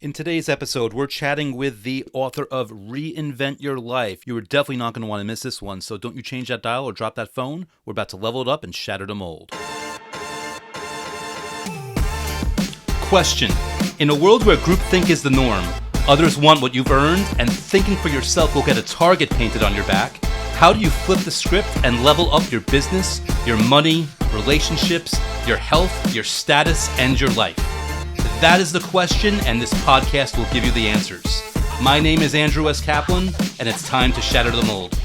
In today's episode, we're chatting with the author of Reinvent Your Life. You are definitely not going to want to miss this one, so don't you change that dial or drop that phone. We're about to level it up and shatter the mold. Question. In a world where groupthink is the norm, others want what you've earned, and thinking for yourself will get a target painted on your back, how do you flip the script and level up your business, your money, relationships, your health, your status, and your life? That is the question, and this podcast will give you the answers. My name is Andrew S. Kaplan, and it's time to shatter the mold.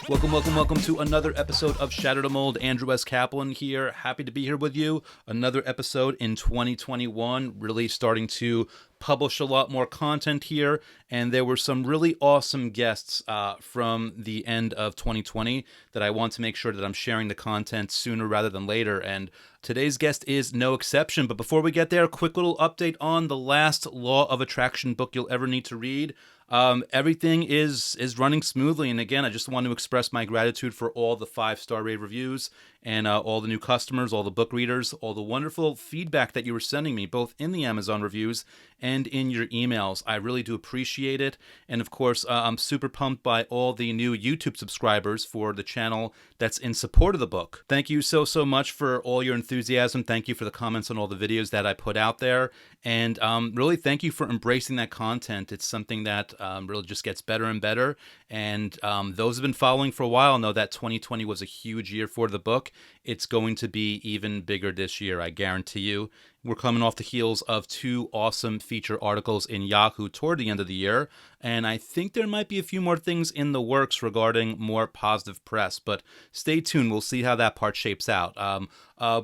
Welcome to another episode of Shatter the Mold. Andrew S. Kaplan here. Happy to be here with you. Another episode in 2021. Really starting to publish a lot more content here. And there were some really awesome guests from the end of 2020 that I want to make sure that I'm sharing the content sooner rather than later. And today's guest is no exception. But before we get there, a quick little update on the last Law of Attraction book you'll ever need to read. Everything is running smoothly. And again, I just want to express my gratitude for all the 5-star rave reviews and all the new customers, all the book readers, all the wonderful feedback that you were sending me, both in the Amazon reviews and in your emails. I really do appreciate it. And of course, I'm super pumped by all the new YouTube subscribers for the channel that's in support of the book. Thank you so much for all your enthusiasm. Thank you for the comments on all the videos that I put out there. And really thank you for embracing that content. It's something that really just gets better and better. And those who have been following for a while know that 2020 was a huge year for the book. It's going to be even bigger this year, I guarantee you. We're coming off the heels of 2 awesome feature articles in Yahoo toward the end of the year, and I think there might be a few more things in the works regarding more positive press, but stay tuned. We'll see how that part shapes out.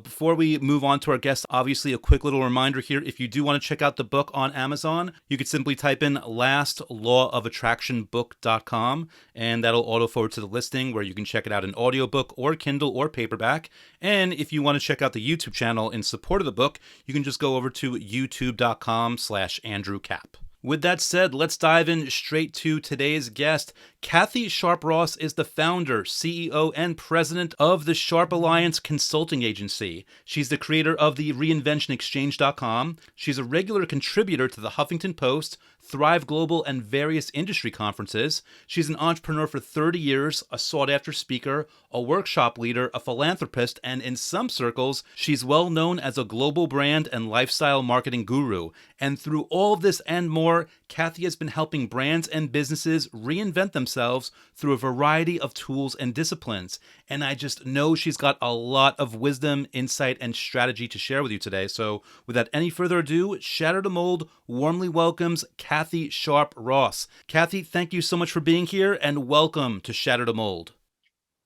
Before we move on to our guest, obviously a quick little reminder here. If you do want to check out the book on Amazon, you could simply type in lastlawofattractionbook.com, and that'll auto forward to the listing where you can check it out in audiobook or Kindle or paperback. And if you want to check out the YouTube channel in support of the book, you can just go over to youtube.com/Andrew Cap. With that said, let's dive in straight to today's guest. Kathi Sharpe-Ross is the founder, CEO, and president of the Sharpe Alliance Consulting Agency. She's the creator of the Reinvention Exchange.com. She's a regular contributor to the Huffington Post, Thrive Global, and various industry conferences. She's an entrepreneur for 30 years, a sought-after speaker, a workshop leader, a philanthropist, and in some circles, she's well known as a global brand and lifestyle marketing guru. And through all of this and more, Kathi has been helping brands and businesses reinvent themselves through a variety of tools and disciplines. And I just know she's got a lot of wisdom, insight, and strategy to share with you today. So without any further ado, Shatter the Mold warmly welcomes Kathi Sharpe-Ross. Kathi, thank you so much for being here, and welcome to Shatter the Mold.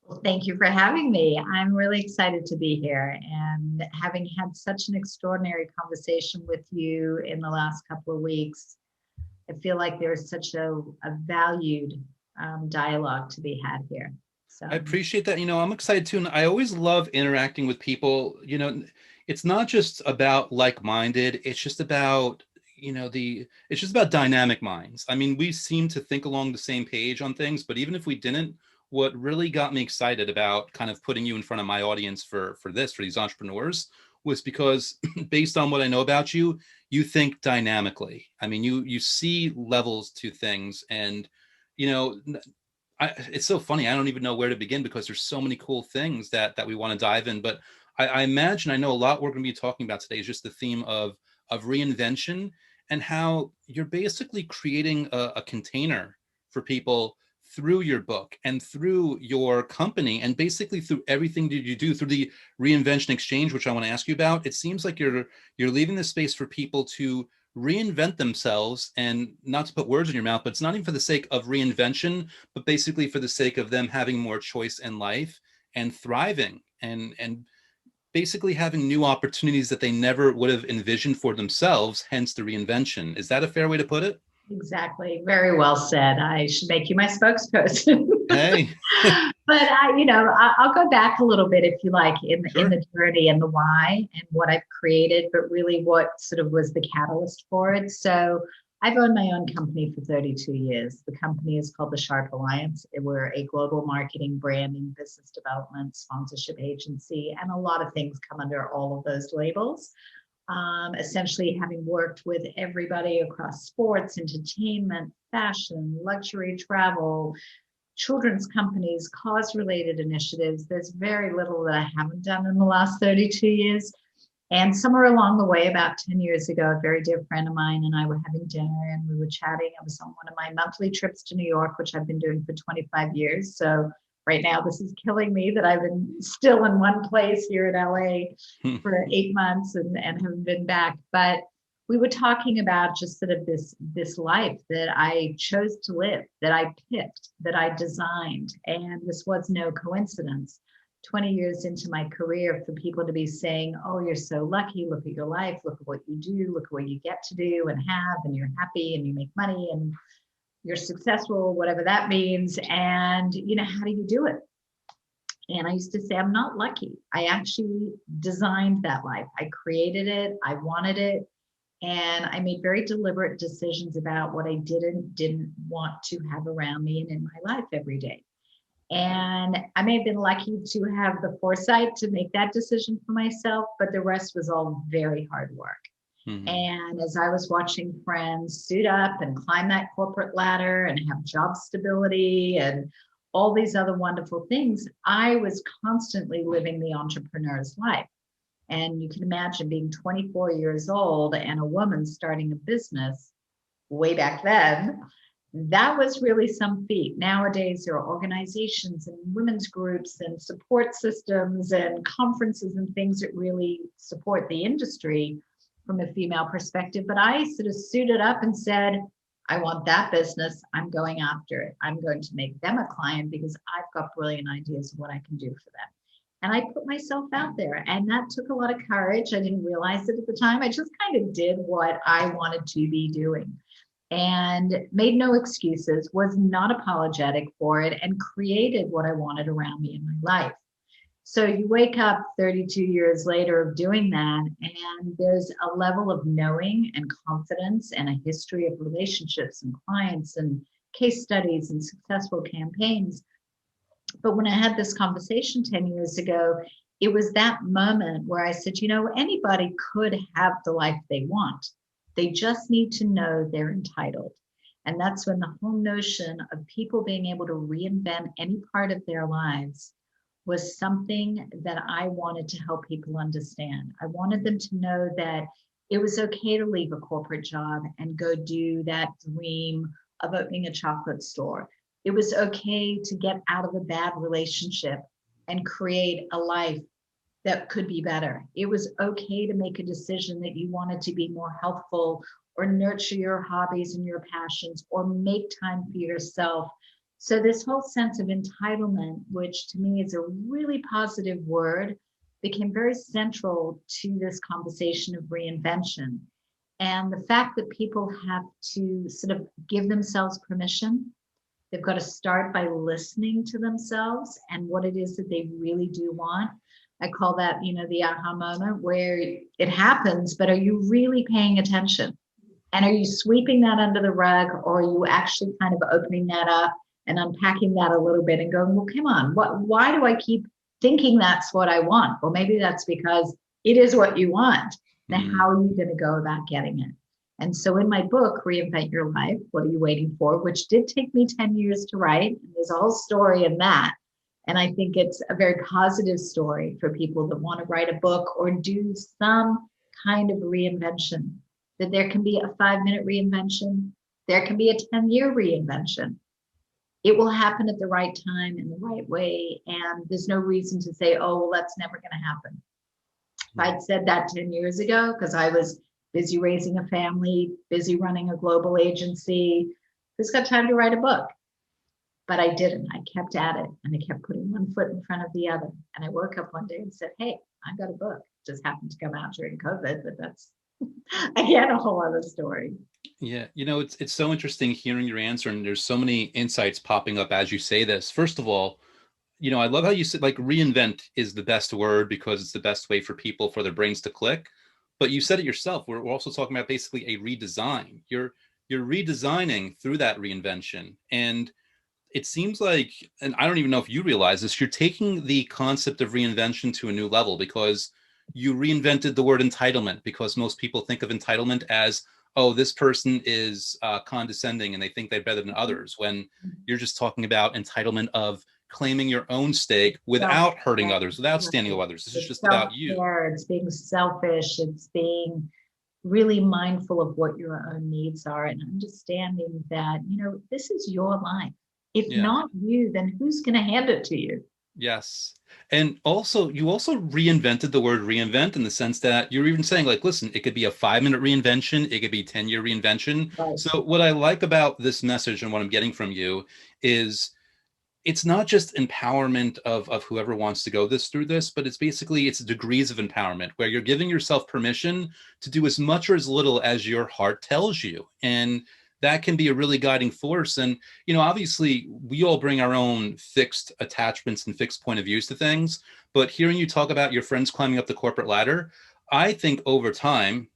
Well, thank you for having me. I'm really excited to be here, and having had such an extraordinary conversation with you in the last couple of weeks, I feel like there's such a valued dialogue to be had here. So I appreciate that. I'm excited too. And I always love interacting with people. It's not just about like-minded. It's just about, it's just about dynamic minds. I mean, we seem to think along the same page on things, but even if we didn't, what really got me excited about kind of putting you in front of my audience for these entrepreneurs was because based on what I know about you, you think dynamically. I mean, you see levels to things, and it's so funny. I don't even know where to begin because there's so many cool things that we want to dive in. But I imagine, I know a lot we're going to be talking about today is just the theme of reinvention and how you're basically creating a container for people through your book and through your company, and basically through everything that you do through the Reinvention Exchange, which I want to ask you about. It seems like you're leaving the space for people to reinvent themselves, and not to put words in your mouth, but it's not even for the sake of reinvention, but basically for the sake of them having more choice in life and thriving and basically having new opportunities that they never would have envisioned for themselves, hence the reinvention. Is that a fair way to put it? exactly, very well said. I should make you my spokesperson. Hey. But I'll go back a little bit, if you like, in Sure. the journey and the why and what I've created, but really what sort of was the catalyst for it. So I've owned my own company for 32 years. The company is called the Sharpe Alliance. We're a global marketing, branding, business development, sponsorship agency, and a lot of things come under all of those labels. essentially having worked with everybody across sports, entertainment, fashion, luxury travel, children's companies, cause-related initiatives. There's very little that I haven't done in the last 32 years. And somewhere along the way, about 10 years ago, a very dear friend of mine and I were having dinner and we were chatting. I was on one of my monthly trips to New York, which I've been doing for 25 years. So right now, this is killing me that I've been still in one place here in LA for 8 months and haven't been back. But we were talking about just sort of this life that I chose to live, that I picked, that I designed. And this was no coincidence. 20 years into my career, for people to be saying, oh, you're so lucky, look at your life, look at what you do, look at what you get to do and have, and you're happy and you make money and you're successful, whatever that means. And, how do you do it? And I used to say, I'm not lucky. I actually designed that life. I created it. I wanted it. And I made very deliberate decisions about what I didn't want to have around me and in my life every day. And I may have been lucky to have the foresight to make that decision for myself, but the rest was all very hard work. Mm-hmm. And as I was watching friends suit up and climb that corporate ladder and have job stability and all these other wonderful things, I was constantly living the entrepreneur's life. And you can imagine being 24 years old and a woman starting a business way back then. That was really some feat. Nowadays, there are organizations and women's groups and support systems and conferences and things that really support the industry from a female perspective. But I sort of suited up and said, I want that business. I'm going after it. I'm going to make them a client because I've got brilliant ideas of what I can do for them. And I put myself out there, and that took a lot of courage. I didn't realize it at the time. I just kind of did what I wanted to be doing and made no excuses, was not apologetic for it, and created what I wanted around me in my life. So you wake up 32 years later of doing that, and there's a level of knowing and confidence and a history of relationships and clients and case studies and successful campaigns. But when I had this conversation 10 years ago, it was that moment where I said, anybody could have the life they want. They just need to know they're entitled. And that's when the whole notion of people being able to reinvent any part of their lives was something that I wanted to help people understand. I wanted them to know that it was okay to leave a corporate job and go do that dream of opening a chocolate store. It was okay to get out of a bad relationship and create a life that could be better. It was okay to make a decision that you wanted to be more healthful or nurture your hobbies and your passions or make time for yourself. So this whole sense of entitlement, which to me is a really positive word, became very central to this conversation of reinvention. And the fact that people have to sort of give themselves permission. They've got to start by listening to themselves and what it is that they really do want. I call that, the aha moment where it happens, but are you really paying attention? And are you sweeping that under the rug, or are you actually kind of opening that up and unpacking that a little bit and going, well, come on, why do I keep thinking that's what I want? Well, maybe that's because it is what you want. Now, how are you going to go about getting it? And so in my book, Reinvent Your Life, What Are You Waiting For?, which did take me 10 years to write, and there's a whole story in that. And I think it's a very positive story for people that want to write a book or do some kind of reinvention, that there can be a 5-minute reinvention. There can be a 10-year reinvention. It will happen at the right time in the right way. And there's no reason to say, oh, well, that's never going to happen. If I'd said that 10 years ago, because I was busy raising a family, busy running a global agency, who's got time to write a book? But I didn't. I kept at it, and I kept putting one foot in front of the other. And I woke up one day and said, hey, I've got a book. It just happened to come out during COVID, but that's, again, a whole other story. Yeah, it's so interesting hearing your answer, and there's so many insights popping up as you say this. First of all, I love how you said like reinvent is the best word because it's the best way for people, for their brains to click. But you said it yourself. We're also talking about basically a redesign. You're redesigning through that reinvention. And it seems like, and I don't even know if you realize this, you're taking the concept of reinvention to a new level because you reinvented the word entitlement, because most people think of entitlement as, oh, this person is condescending and they think they're better than others, when you're just talking about entitlement of claiming your own stake without hurting Self-care. others, without standing over Right. others. This is It's just about you. self-care, it's being selfish, it's being really mindful of what your own needs are and understanding that, this is your life. If Yeah. not you, then who's going to hand it to you? Yes. And also, you also reinvented the word reinvent, in the sense that you're even saying, like, listen, it could be a 5 minute reinvention, it could be 10-year reinvention. Right. So, what I like about this message and what I'm getting from you is, it's not just empowerment of whoever wants to go this through this, but it's degrees of empowerment, where you're giving yourself permission to do as much or as little as your heart tells you. And that can be a really guiding force. And, obviously we all bring our own fixed attachments and fixed point of views to things. But hearing you talk about your friends climbing up the corporate ladder, I think over time,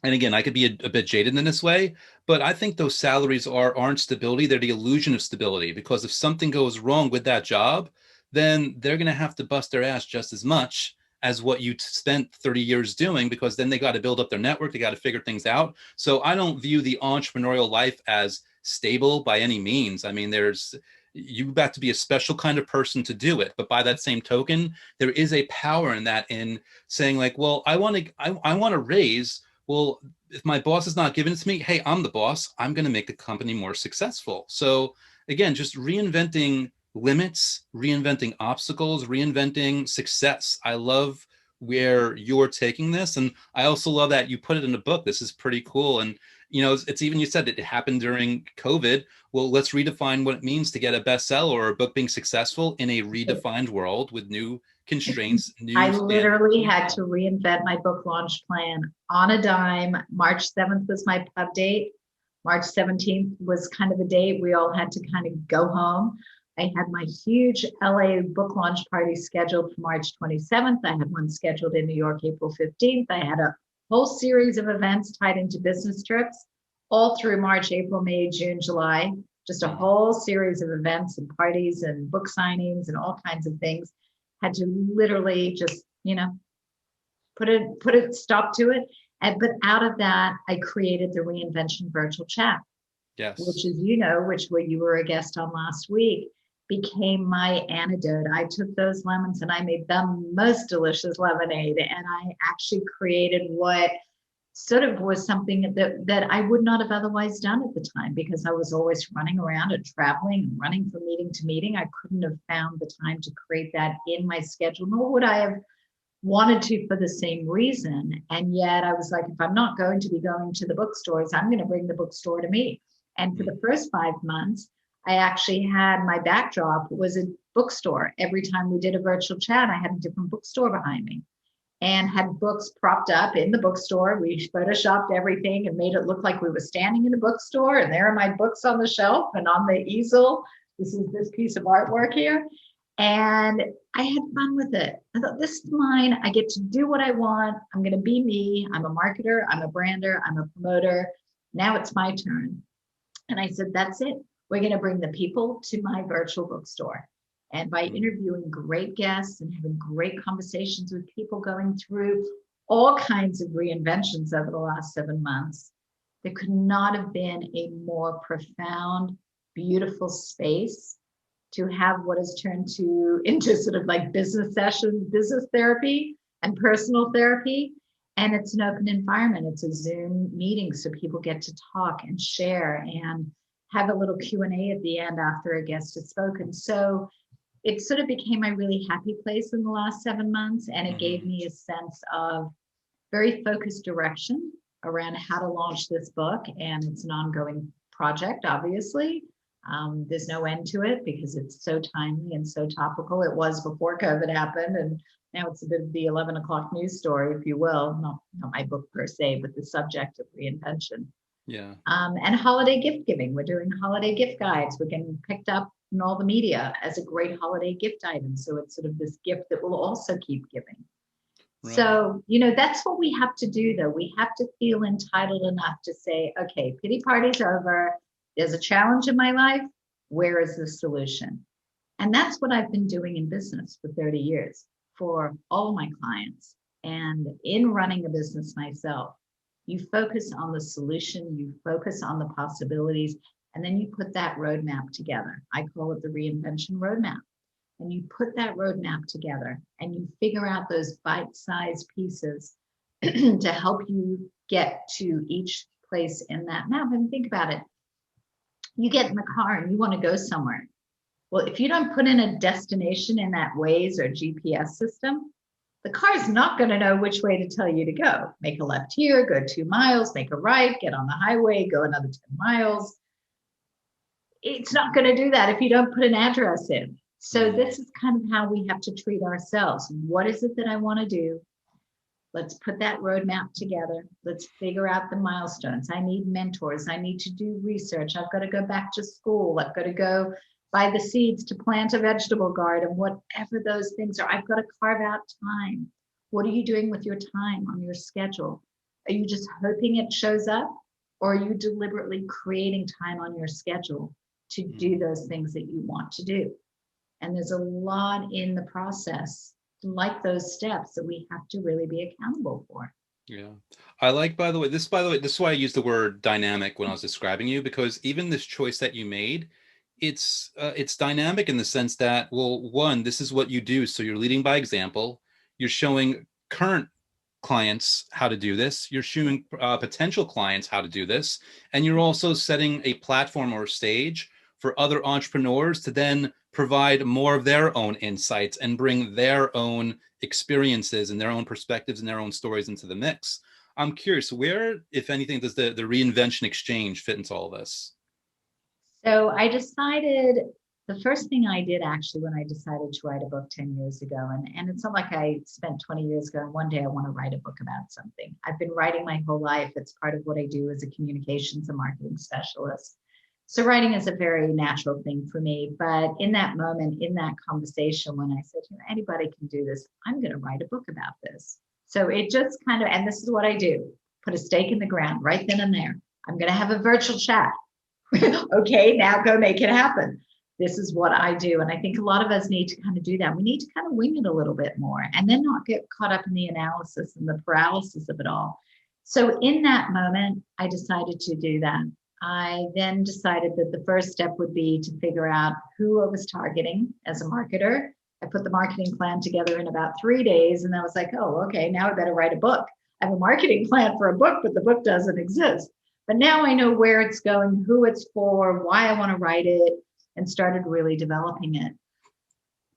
and again, I could be a bit jaded in this way, but I think those salaries aren't stability. They're the illusion of stability, because if something goes wrong with that job, then they're going to have to bust their ass just as much as what you spent 30 years doing, because then they got to build up their network. They got to figure things out. So I don't view the entrepreneurial life as stable by any means. I mean, you got to be a special kind of person to do it. But by that same token, there is a power in that, in saying, like, well, I want to raise, well, if my boss is not giving it to me, hey, I'm the boss. I'm going to make the company more successful. So again, just reinventing limits, reinventing obstacles, reinventing success. I love where you're taking this. And I also love that you put it in a book. This is pretty cool. And, it's even, you said it happened during COVID. Well, let's redefine what it means to get a bestseller or a book being successful in a redefined world with new constraints, I new standards, literally new had goals. to reinvent my book launch plan on a dime. March 7th was my pub date. March 17th was kind of a date we all had to kind of go home. I had my huge LA book launch party scheduled for March 27th. I had one scheduled in New York, April 15th. I had a whole series of events tied into business trips all through March, April, May, June, July. Just a whole series of events and parties and book signings and all kinds of things. Had to literally just, put a stop to it. But out of that, I created the Reinvention virtual chat, which Yes. is, which where you were a guest on last week, became my antidote. I took those lemons and I made the most delicious lemonade. And I actually created what sort of was something that I would not have otherwise done at the time, because I was always running around and traveling and running from meeting to meeting. I couldn't have found the time to create that in my schedule, nor would I have wanted to for the same reason. And yet I was like, if I'm not going to be going to the bookstores, I'm going to bring the bookstore to me. And for the first 5 months, I actually had my backdrop was a bookstore. Every time we did a virtual chat, I had a different bookstore behind me and had books propped up in the bookstore. We photoshopped everything and made it look like we were standing in a bookstore. And there are my books on the shelf and on the easel. This is this piece of artwork here. And I had fun with it. I thought, this is mine. I get to do what I want. I'm going to be me. I'm a marketer. I'm a brander. I'm a promoter. Now it's my turn. And I said, that's it. We're going to bring the people to my virtual bookstore. And by interviewing great guests and having great conversations with people going through all kinds of reinventions over the last 7 months, there could not have been a more profound, beautiful space to have what has turned into sort of like business sessions, business therapy and personal therapy. And it's an open environment. It's a Zoom meeting, so people get to talk and share and have a little Q&A at the end after a guest has spoken. So it sort of became my really happy place in the last 7 months. And it gave me a sense of very focused direction around how to launch this book. And it's an ongoing project, obviously. There's no end to it because it's so timely and so topical. It was before COVID happened, and now it's a bit of the 11 o'clock news story, if you will. Not my book per se, but the subject of reinvention. Yeah. And holiday gift giving. We're doing holiday gift guides. We're getting picked up in all the media as a great holiday gift item. So it's sort of this gift that will also keep giving. Right. So, that's what we have to do, though. We have to feel entitled enough to say, okay, pity party's over. There's a challenge in my life. Where is the solution? And that's what I've been doing in business for 30 years for all my clients. And in running a business myself, you focus on the solution, you focus on the possibilities, and then you put that roadmap together. I call it the Reinvention Roadmap. And you put that roadmap together and you figure out those bite-sized pieces to help you get to each place in that map. And think about it. You get in the car and you want to go somewhere. Well, if you don't put in a destination in that Waze or GPS system, the car is not going to know which way to tell you to go. Make a left here, go 2 miles, make a right, get on the highway, go another 10 miles. It's not going to do that if you don't put an address in. So this is kind of how we have to treat ourselves. What is it that I want to do? Let's put that roadmap together. Let's figure out the milestones. I need mentors. I need to do research. I've got to go back to school. I've got to go buy the seeds to plant a vegetable garden, whatever those things are. I've got to carve out time. What are you doing with your time on your schedule? Are you just hoping it shows up? Or are you deliberately creating time on your schedule to do those things that you want to do? And there's a lot in the process, like those steps, that we have to really be accountable for. Yeah. I like, by the way, this is why I used the word dynamic when I was describing you, because even this choice that you made, it's dynamic in the sense that, well, one, this is what you do. So you're leading by example. You're showing current clients how to do this. You're showing potential clients how to do this. And you're also setting a platform or a stage for other entrepreneurs to then provide more of their own insights and bring their own experiences and their own perspectives and their own stories into the mix. I'm curious, where, if anything, does the Reinvention Exchange fit into all this? So I decided, the first thing I did actually when I decided to write a book 10 years ago, and it's not like I spent 20 years ago and one day I want to write a book about something. I've been writing my whole life. It's part of what I do as a communications and marketing specialist. So writing is a very natural thing for me. But in that moment, in that conversation, when I said, anybody can do this, I'm going to write a book about this. So it just kind of, and this is what I do, put a stake in the ground right then and there. I'm going to have a virtual chat. Okay, now go make it happen. This is what I do. And I think a lot of us need to kind of do that. We need to kind of wing it a little bit more and then not get caught up in the analysis and the paralysis of it all. So in that moment, I decided to do that. I then decided that the first step would be to figure out who I was targeting as a marketer. I put the marketing plan together in about 3 days, and I was like, oh, okay, now I better write a book. I have a marketing plan for a book, but the book doesn't exist. But now I know where it's going, who it's for, why I want to write it, and started really developing it.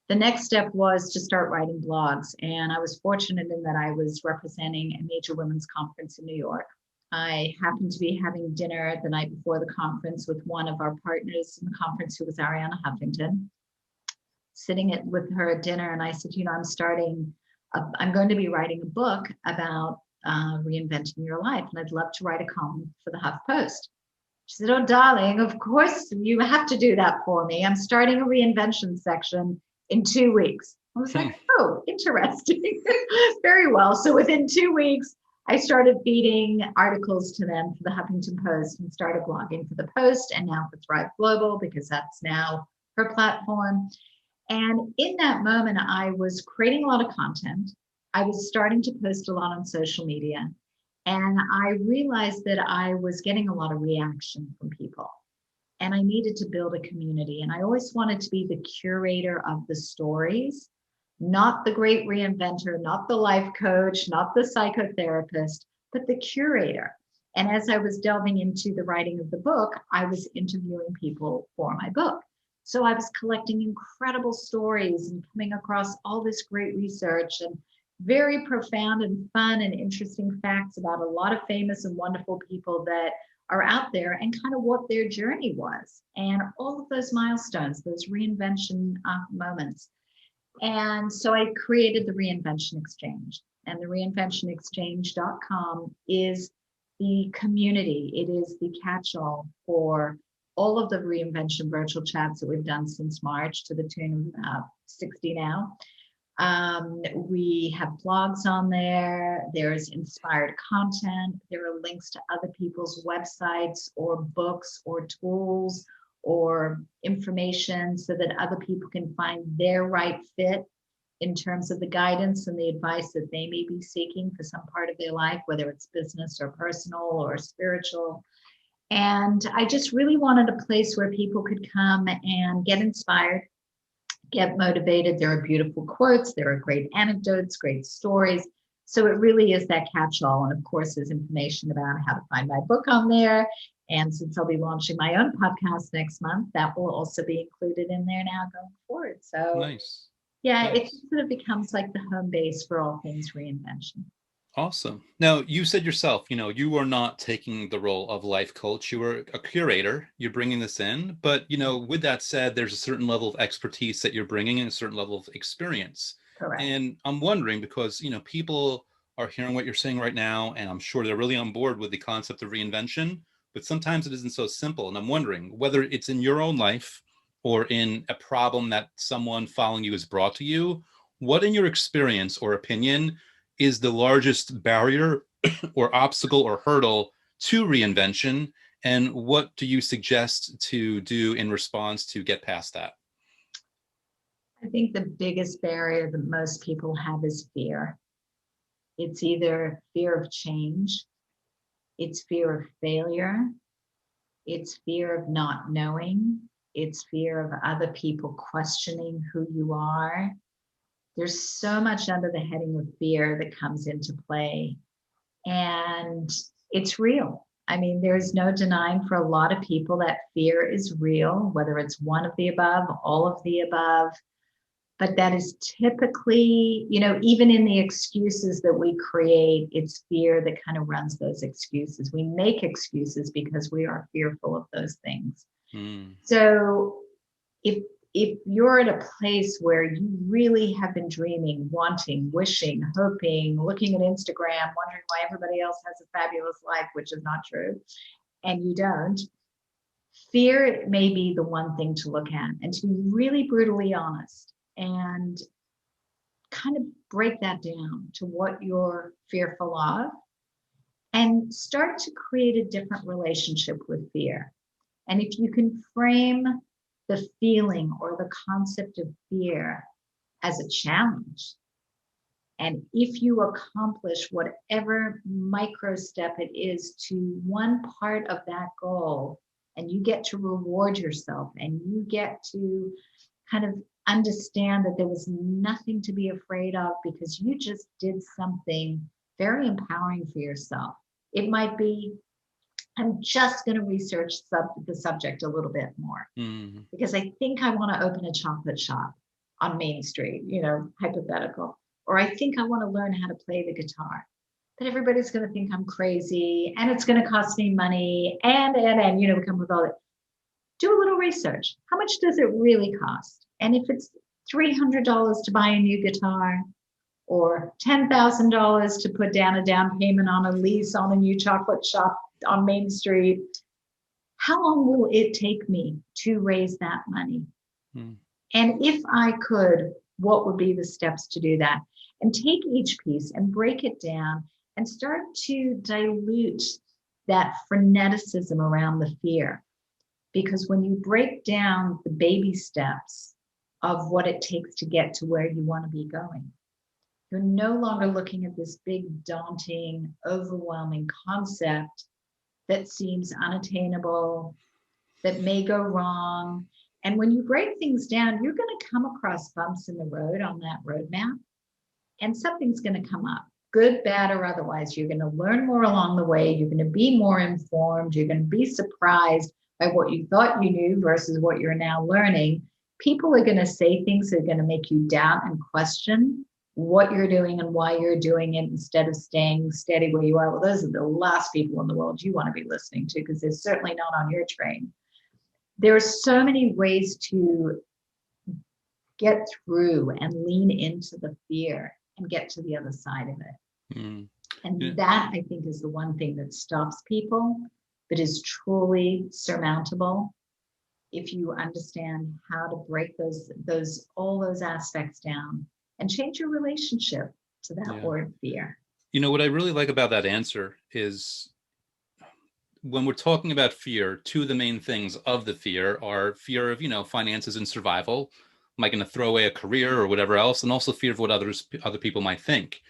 The next step was to start writing blogs. And I was fortunate in that I was representing a major women's conference in New York. I happened to be having dinner the night before the conference with one of our partners in the conference, who was Ariana Huffington, sitting with her at dinner. And I said, I'm going to be writing a book about reinventing your life. And I'd love to write a column for the Huff Post. She said, oh, darling, of course you have to do that for me. I'm starting a reinvention section in 2 weeks. I was like, oh, interesting. Very well. So within 2 weeks, I started feeding articles to them for the Huffington Post and started blogging for the Post and now for Thrive Global, because that's now her platform. And in that moment, I was creating a lot of content. I was starting to post a lot on social media. And I realized that I was getting a lot of reaction from people. And I needed to build a community. And I always wanted to be the curator of the stories, not the great reinventor, not the life coach, not the psychotherapist, but the curator. And as I was delving into the writing of the book, I was interviewing people for my book. So I was collecting incredible stories and coming across all this great research and very profound and fun and interesting facts about a lot of famous and wonderful people that are out there and kind of what their journey was and all of those milestones, those reinvention moments. And so I created the Reinvention Exchange, and the reinventionexchange.com is the community. It is the catch-all for all of the reinvention virtual chats that we've done since March, to the tune of about 60 now. We have blogs on there. There's inspired content. There are links to other people's websites or books or tools or information so that other people can find their right fit in terms of the guidance and the advice that they may be seeking for some part of their life, whether it's business or personal or spiritual. And I just really wanted a place where people could come and get inspired, get motivated. There are beautiful quotes, there are great anecdotes, great stories. So it really is that catch-all. And of course, there's information about how to find my book on there. And since I'll be launching my own podcast next month, that will also be included in there now going forward. So Nice. yeah, it Nice. sort of becomes like the home base for all things reinvention. Awesome. Now, you said yourself, you were not taking the role of life coach. You were a curator. You're bringing this in. But, with that said, there's a certain level of expertise that you're bringing and a certain level of experience. Correct. And I'm wondering because, people are hearing what you're saying right now, and I'm sure they're really on board with the concept of reinvention, but sometimes it isn't so simple. And I'm wondering whether it's in your own life or in a problem that someone following you has brought to you, what in your experience or opinion is the largest barrier or obstacle or hurdle to reinvention? And what do you suggest to do in response to get past that? I think the biggest barrier that most people have is fear. It's either fear of change, it's fear of failure, it's fear of not knowing, it's fear of other people questioning who you are. There's so much under the heading of fear that comes into play. And it's real. I mean, there's no denying for a lot of people that fear is real, whether it's one of the above, all of the above. But that is typically, even in the excuses that we create, it's fear that kind of runs those excuses. We make excuses because we are fearful of those things. Mm. So if you're at a place where you really have been dreaming, wanting, wishing, hoping, looking at Instagram, wondering why everybody else has a fabulous life, which is not true, and you don't, fear may be the one thing to look at and to be really brutally honest and kind of break that down to what you're fearful of and start to create a different relationship with fear. And if you can frame the feeling or the concept of fear as a challenge, and if you accomplish whatever micro step it is to one part of that goal, and you get to reward yourself and you get to kind of understand that there was nothing to be afraid of because you just did something very empowering for yourself. It might be, I'm just going to research the subject a little bit more because I think I want to open a chocolate shop on Main Street, hypothetical. Or I think I want to learn how to play the guitar. But everybody's going to think I'm crazy and it's going to cost me money and, we come with all that. Do a little research. How much does it really cost? And if it's $300 to buy a new guitar or $10,000 to put down a down payment on a lease on a new chocolate shop on Main Street, how long will it take me to raise that money? And if I could, what would be the steps to do that? And take each piece and break it down and start to dilute that freneticism around the fear. Because when you break down the baby steps of what it takes to get to where you want to be going, you're no longer looking at this big, daunting, overwhelming concept that seems unattainable, that may go wrong. And when you break things down, you're going to come across bumps in the road on that roadmap, and something's going to come up, good, bad, or otherwise. You're going to learn more along the way. You're going to be more informed. You're going to be surprised by what you thought you knew versus what you're now learning. People are going to say things that are going to make you doubt and question what you're doing and why you're doing it instead of staying steady where you are. Well, those are the last people in the world you want to be listening to because they're certainly not on your train. There are so many ways to get through and lean into the fear and get to the other side of it. And that, I think, is the one thing that stops people, but is truly surmountable if you understand how to break all those aspects down and change your relationship to that word fear. What I really like about that answer is when we're talking about fear, two of the main things of the fear are fear of, finances and survival, Am I going to throw away a career or whatever else? And also fear of what other people might think.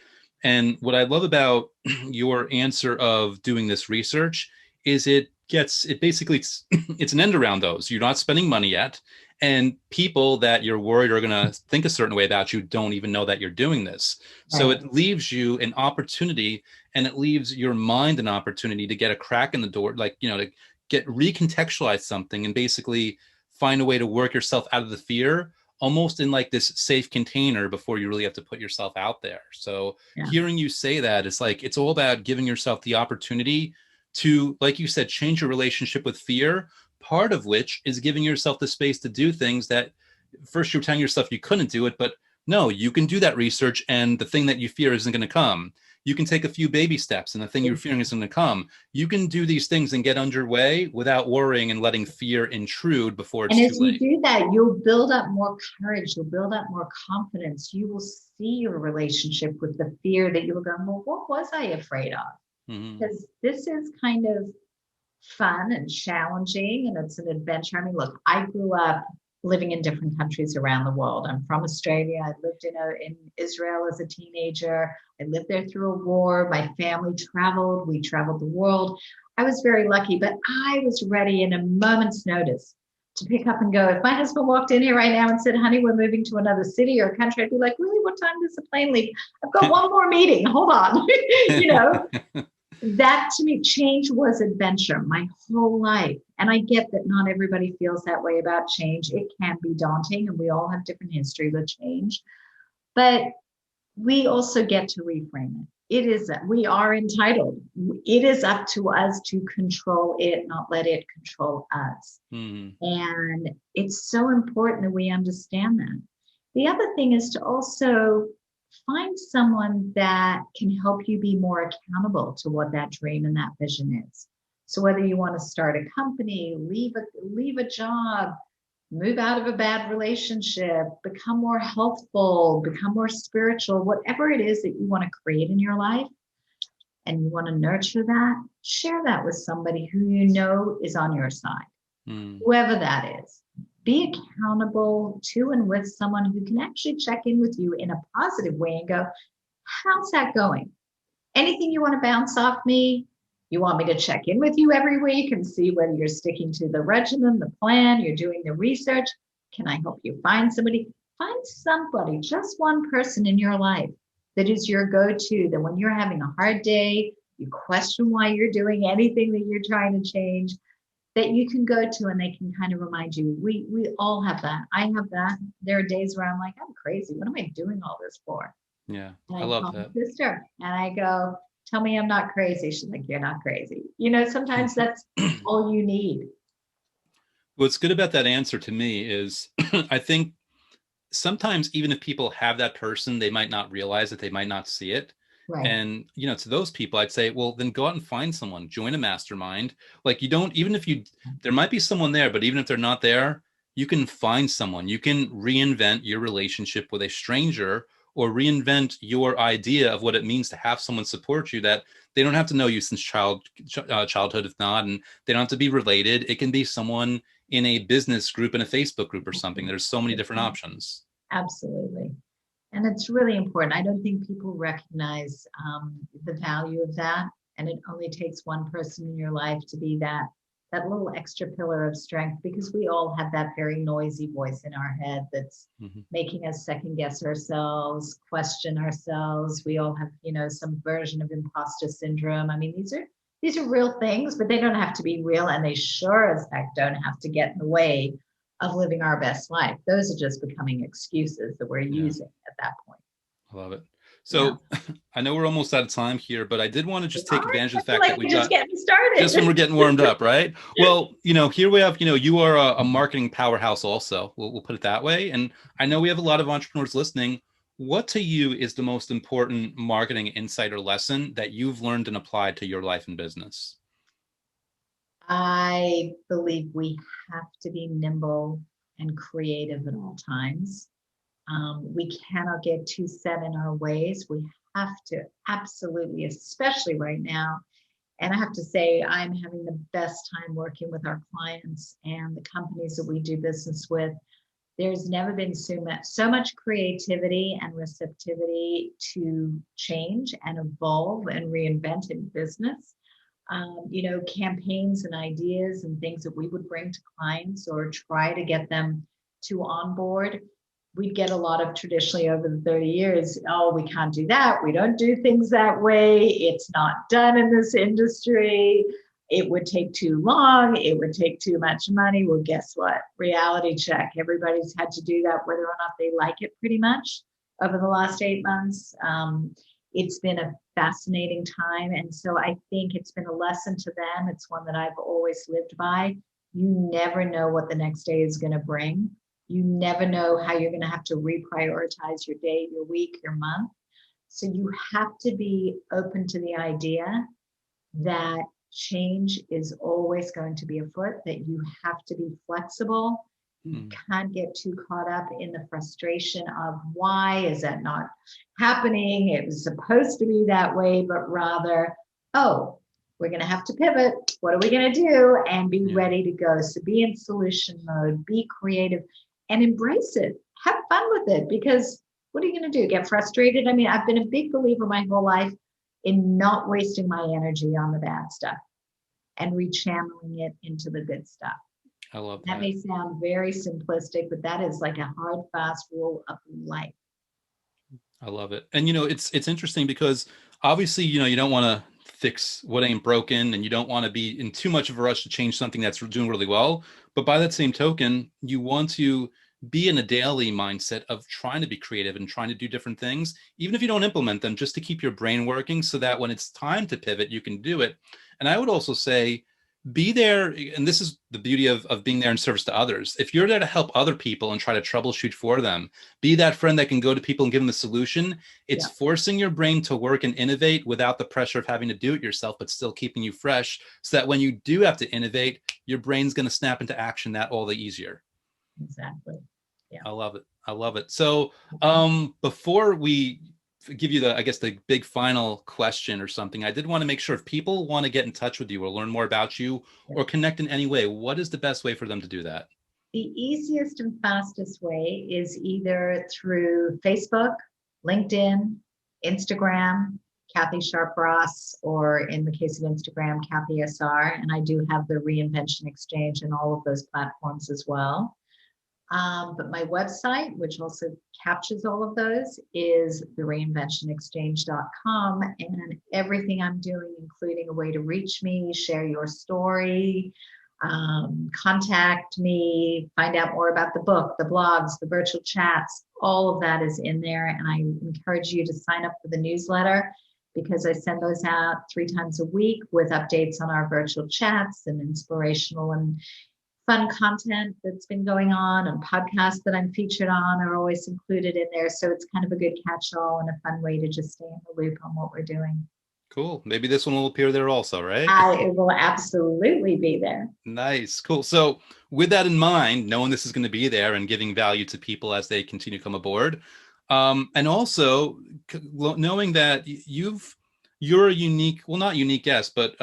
And what I love about your answer of doing this research is it basically it's an end around those. You're not spending money yet. And people that you're worried are going to think a certain way about you don't even know that you're doing this. So Right. it leaves you an opportunity, and it leaves your mind an opportunity to get a crack in the door, like, to get recontextualize something and basically find a way to work yourself out of the fear, almost in like this safe container before you really have to put yourself out there. So Yeah. hearing you say that, it's like, it's all about giving yourself the opportunity to, like you said, change your relationship with fear, part of which is giving yourself the space to do things that first you're telling yourself you couldn't do it, but no, you can do that research, and the thing that you fear isn't going to come. You can take a few baby steps, and the thing you're fearing isn't going to come. You can do these things and get underway without worrying and letting fear intrude before And it's too as you late. do that, you'll build up more courage, you'll build up more confidence. You will see your relationship with the fear that you were going, well, what was I afraid of? Mm-hmm. Because this is kind of fun and challenging, and it's an adventure. I mean, look, I grew up living in different countries around the world. I'm from Australia. I lived in Israel as a teenager. I lived there through a war. My family traveled. We traveled the world. I was very lucky, but I was ready in a moment's notice to pick up and go. If my husband walked in here right now and said, honey, we're moving to another city or country, I'd be like, really, what time does the plane leave? I've got one more meeting. Hold on. you know, that to me, change was adventure my whole life. And I get that not everybody feels that way about change. It can be daunting, and we all have different history with change. But we also get to reframe it. We are entitled. It is up to us to control it, not let it control us. Mm-hmm. And it's so important that we understand that. The other thing is to also find someone that can help you be more accountable to what that dream and that vision is. So whether you want to start a company, leave a job, move out of a bad relationship, become more healthful, become more spiritual, whatever it is that you want to create in your life and you want to nurture that, share that with somebody who you know is on your side, whoever that is. Be accountable to and with someone who can actually check in with you in a positive way and go, how's that going? Anything you want to bounce off me? You want me to check in with you every week and see whether you're sticking to the regimen, the plan, you're doing the research? Can I help you find somebody? Find somebody, just one person in your life that is your go-to, that when you're having a hard day, you question why you're doing anything that you're trying to change, that you can go to and they can kind of remind you. We all have that. I have that. There are days where I'm like, I'm crazy. What am I doing all this for? Yeah, And I I love call my that. sister and I go, tell me I'm not crazy. She's like, you're not crazy. Sometimes that's all you need. What's good about that answer to me is I think sometimes even if people have that person, they might not realize it, they might not see it. Right. And, to those people, I'd say, well, then go out and find someone, join a mastermind. Like, you don't, even if you, there might be someone there, but even if they're not there, you can find someone. You can reinvent your relationship with a stranger, or reinvent your idea of what it means to have someone support you, that they don't have to know you since childhood, if not, and they don't have to be related. It can be someone in a business group, in a Facebook group or something. There's so many different options. Absolutely. And it's really important. I don't think people recognize the value of that. And it only takes one person in your life to be that little extra pillar of strength, because we all have that very noisy voice in our head that's making us second guess ourselves, question ourselves. We all have, some version of imposter syndrome. I mean, these are real things, but they don't have to be real. And they sure as heck don't have to get in the way of living our best life. Those are just becoming excuses that we're using at that point. I love it. Yeah. So I know we're almost out of time here, but I did want to just take advantage of the I feel fact like that we've we're just got getting started. just when we're getting warmed up, right? Well, here we have, you are a marketing powerhouse also. We'll put it that way. And I know we have a lot of entrepreneurs listening. What to you is the most important marketing insight or lesson that you've learned and applied to your life and business? I believe we have to be nimble and creative at all times. We cannot get too set in our ways. We have to absolutely, especially right now. And I have to say, I'm having the best time working with our clients and the companies that we do business with. There's never been so much creativity and receptivity to change and evolve and reinvent in business. Campaigns and ideas and things that we would bring to clients or try to get them to onboard. We'd get a lot of traditionally over the 30 years, oh, we can't do that. We don't do things that way. It's not done in this industry. It would take too long. It would take too much money. Well, guess what? Reality check. Everybody's had to do that, whether or not they like it, pretty much over the last 8 months. It's been a fascinating time. And so I think it's been a lesson to them. It's one that I've always lived by. You never know what the next day is going to bring. You never know how you're going to have to reprioritize your day, your week, your month. So you have to be open to the idea that change is always going to be afoot, that you have to be flexible. You can't get too caught up in the frustration of why is that not happening? It was supposed to be that way, but rather, oh, we're going to have to pivot. What are we going to do? And be ready to go. So be in solution mode, be creative, and embrace it. Have fun with it, because what are you going to do? Get frustrated? I mean, I've been a big believer my whole life in not wasting my energy on the bad stuff and rechanneling it into the good stuff. I love that. That may sound very simplistic, but that is like a hard, fast rule of life. I love it. And, it's interesting because obviously, you don't want to fix what ain't broken, and you don't want to be in too much of a rush to change something that's doing really well. But by that same token, you want to be in a daily mindset of trying to be creative and trying to do different things, even if you don't implement them, just to keep your brain working so that when it's time to pivot, you can do it. And I would also say, be there, and this is the beauty of being there in service to others. If you're there to help other people and try to troubleshoot for them, be that friend that can go to people and give them the solution. It's forcing your brain to work and innovate without the pressure of having to do it yourself, but still keeping you fresh, so that when you do have to innovate, your brain's going to snap into action that all the easier. Exactly. Yeah. I love it. I love it. So before we give you the big final question or something, I did want to make sure if people want to get in touch with you or learn more about you or connect in any way, what is the best way for them to do that? The easiest and fastest way is either through Facebook, LinkedIn, Instagram, Kathi Sharpe-Ross, or in the case of Instagram, Kathi SR. And I do have the Reinvention Exchange and all of those platforms as well. But my website, which also captures all of those, is the reinventionexchange.com. And everything I'm doing, including a way to reach me, share your story, contact me, find out more about the book, the blogs, the virtual chats, all of that is in there. And I encourage you to sign up for the newsletter, because I send those out 3 times a week with updates on our virtual chats and inspirational and fun content that's been going on, and podcasts that I'm featured on are always included in there. So it's kind of a good catch-all and a fun way to just stay in the loop on what we're doing. Cool. Maybe this one will appear there also, right? It will absolutely be there. Nice. Cool. So with that in mind, knowing this is going to be there and giving value to people as they continue to come aboard, and also knowing that you're a unique, well, not unique guest, but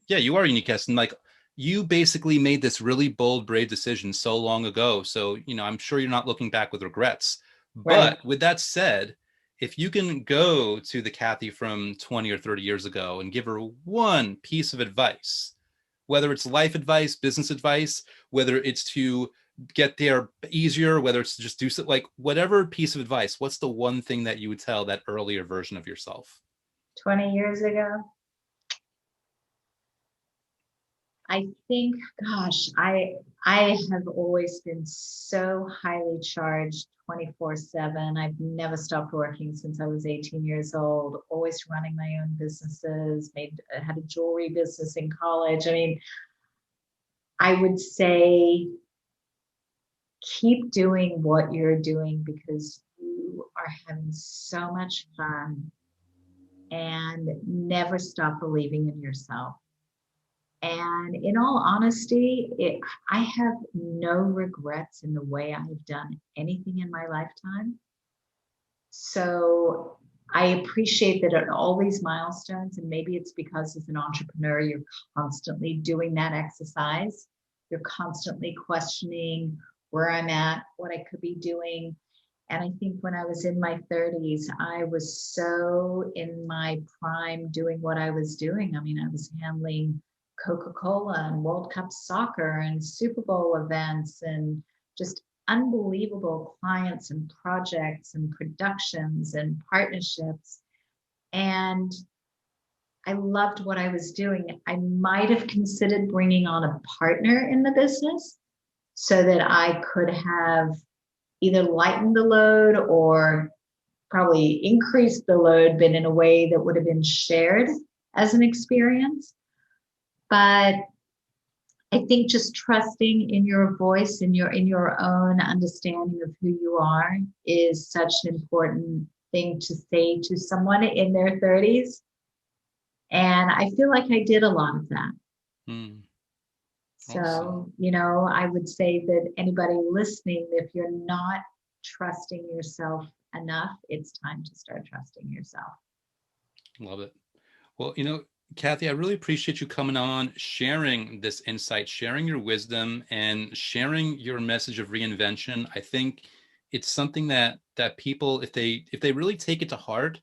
you are a unique guest. And like, you basically made this really bold, brave decision so long ago. So, I'm sure you're not looking back with regrets. Right. But with that said, if you can go to the Kathi from 20 or 30 years ago and give her one piece of advice, whether it's life advice, business advice, whether it's to get there easier, whether it's to just do something, like whatever piece of advice, what's the one thing that you would tell that earlier version of yourself? 20 years ago? I think, gosh, I have always been so highly charged 24/7. I've never stopped working since I was 18 years old, always running my own businesses, had a jewelry business in college. I mean, I would say keep doing what you're doing, because you are having so much fun, and never stop believing in yourself. And in all honesty, I have no regrets in the way I've done anything in my lifetime. So I appreciate that at all these milestones, and maybe it's because as an entrepreneur, you're constantly doing that exercise. You're constantly questioning where I'm at, what I could be doing. And I think when I was in my 30s, I was so in my prime doing what I was doing. I mean, I was handling Coca-Cola and World Cup soccer and Super Bowl events and just unbelievable clients and projects and productions and partnerships. And I loved what I was doing. I might have considered bringing on a partner in the business so that I could have either lightened the load or probably increased the load, but in a way that would have been shared as an experience. But I think just trusting in your voice, in your own understanding of who you are, is such an important thing to say to someone in their 30s. And I feel like I did a lot of that. Awesome. So, I would say that anybody listening, if you're not trusting yourself enough, it's time to start trusting yourself. Love it. Well, Kathi, I really appreciate you coming on, sharing this insight, sharing your wisdom, and sharing your message of reinvention. I think it's something that people, if they really take it to heart,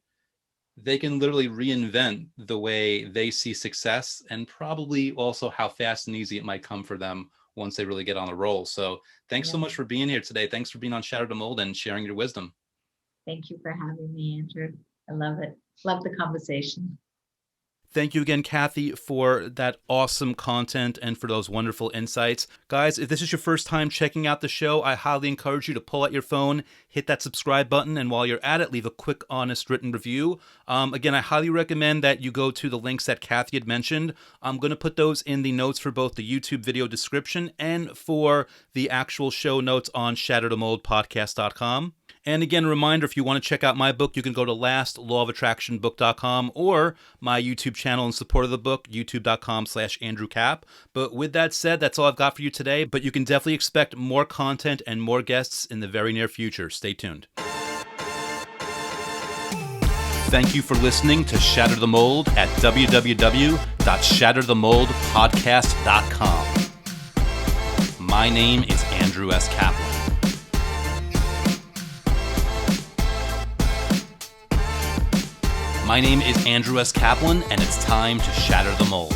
they can literally reinvent the way they see success, and probably also how fast and easy it might come for them once they really get on a roll. So thanks so much for being here today. Thanks for being on Shatter the Mold and sharing your wisdom. Thank you for having me, Andrew. I love it. Love the conversation. Thank you again, Kathi, for that awesome content and for those wonderful insights. Guys, if this is your first time checking out the show, I highly encourage you to pull out your phone, hit that subscribe button, and while you're at it, leave a quick, honest written review. Again, I highly recommend that you go to the links that Kathi had mentioned. I'm going to put those in the notes for both the YouTube video description and for the actual show notes on shatterthemoldpodcast.com. And again, a reminder, if you want to check out my book, you can go to lastlawofattractionbook.com or my YouTube channel in support of the book, youtube.com/Andrew Cap. But with that said, that's all I've got for you today. But you can definitely expect more content and more guests in the very near future. Stay tuned. Thank you for listening to Shatter the Mold at www.shatterthemoldpodcast.com. My name is Andrew S. Kaplan. My name is Andrew S. Kaplan, and it's time to shatter the mold.